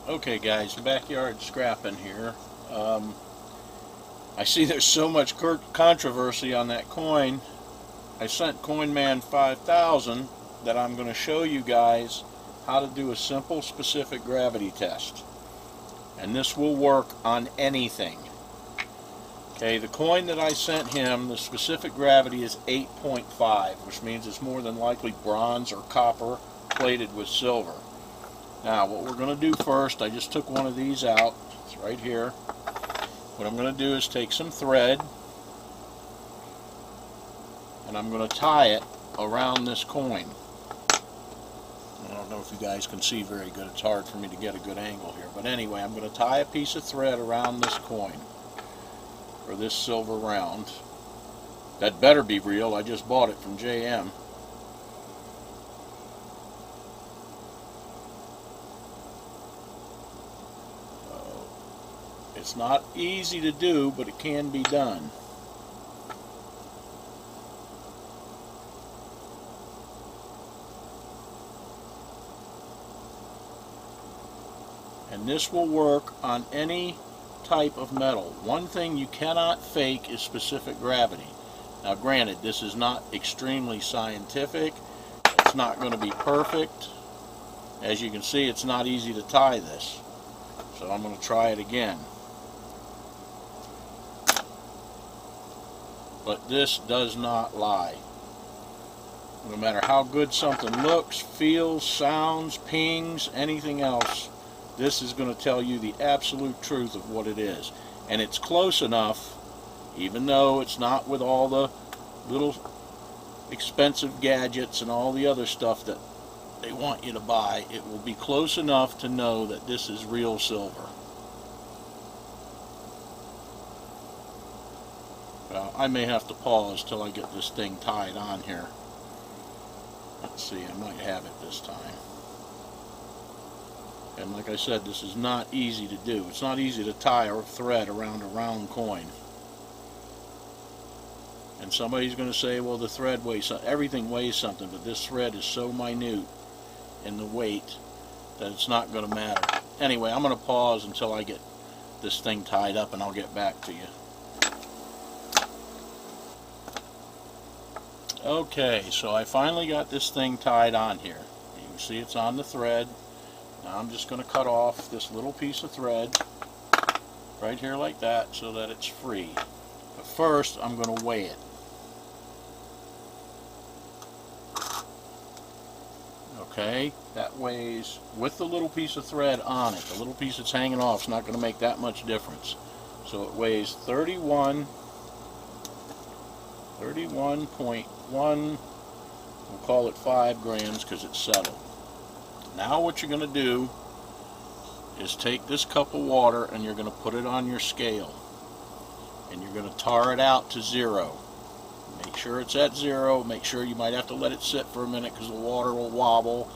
Okay guys, backyard scrapping here. I see there's so much controversy on that coin. I sent CoinMan 5000 that I'm going to show you guys how to do a simple specific gravity test. And this will work on anything. Okay, the coin that I sent him, the specific gravity is 8.5, which means it's more than likely bronze or copper plated with silver. Now, what we're going to do first, I just took one of these out. It's right here. What I'm going to do is take some thread, and I'm going to tie it around this coin. I don't know if you guys can see very good. It's hard for me to get a good angle here. But anyway, I'm going to tie a piece of thread around this coin, or this silver round. That better be real. I just bought it from JM. It's not easy to do, but it can be done. And this will work on any type of metal. One thing you cannot fake is specific gravity. Now granted, this is not extremely scientific. It's not going to be perfect. As you can see, it's not easy to tie this. So I'm going to try it again. But this does not lie. No matter how good something looks, feels, sounds, pings, anything else, this is going to tell you the absolute truth of what it is. And it's close enough, even though it's not with all the little expensive gadgets and all the other stuff that they want you to buy, it will be close enough to know that this is real silver. I may have to pause till I get this thing tied on here. Let's see, I might have it this time. And like I said, this is not easy to do. It's not easy to tie a thread around a round coin. And somebody's going to say, well, the thread weighs something. Everything weighs something, but this thread is so minute in the weight that it's not going to matter. Anyway, I'm going to pause until I get this thing tied up, and I'll get back to you. Okay, so I finally got this thing tied on here. You can see it's on the thread. Now I'm just going to cut off this little piece of thread right here like that so that it's free. But first I'm going to weigh it. Okay, that weighs, with the little piece of thread on it, the little piece that's hanging off is not going to make that much difference. So it weighs 31.1, we'll call it 5 grams because it's settled. Now what you're going to do is take this cup of water and you're going to put it on your scale. And you're going to tar it out to 0. Make sure it's at 0. Make sure you might have to let it sit for a minute because the water will wobble.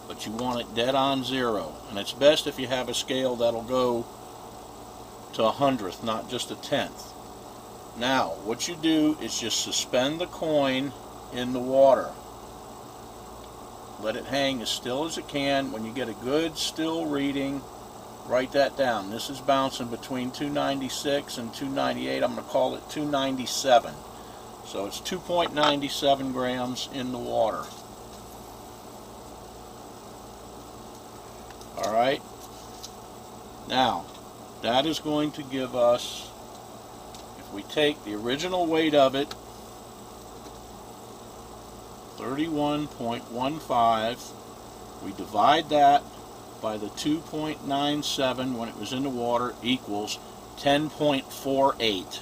But you want it dead on 0. And it's best if you have a scale that'll go to 100th, not just a 10th. Now, what you do is just suspend the coin in the water. Let it hang as still as it can. When you get a good still reading, write that down. This is bouncing between 296 and 298. I'm going to call it 297. So it's 2.97 grams in the water. Alright. Now, that is going to give us, if we take the original weight of it, 31.15, we divide that by the 2.97 when it was in the water, equals 10.48,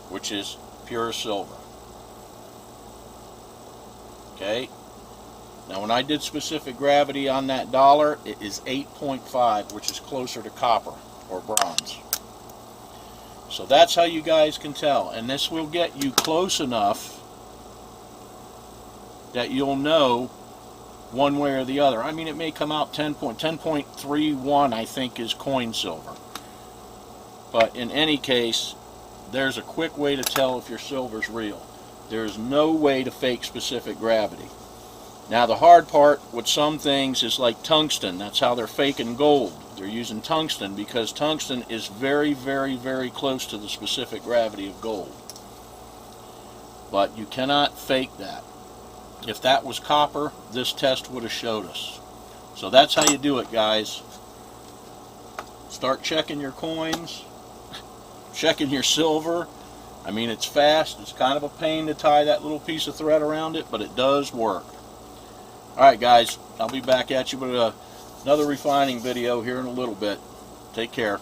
which is pure silver. Okay, now when I did specific gravity on that dollar, it is 8.5, which is closer to copper or bronze. So that's how you guys can tell, and this will get you close enough that you'll know one way or the other. I mean, it may come out 10.31, I think, is coin silver. But in any case, there's a quick way to tell if your silver's real. There's no way to fake specific gravity. Now, the hard part with some things is like tungsten. That's how they're faking gold. They're using tungsten because tungsten is very, very, very close to the specific gravity of gold. But you cannot fake that. If that was copper, this test would have showed us. So that's how you do it, guys. Start checking your coins, checking your silver. I mean, it's fast. It's kind of a pain to tie that little piece of thread around it, but it does work. Alright guys, I'll be back at you with another refining video here in a little bit. Take care.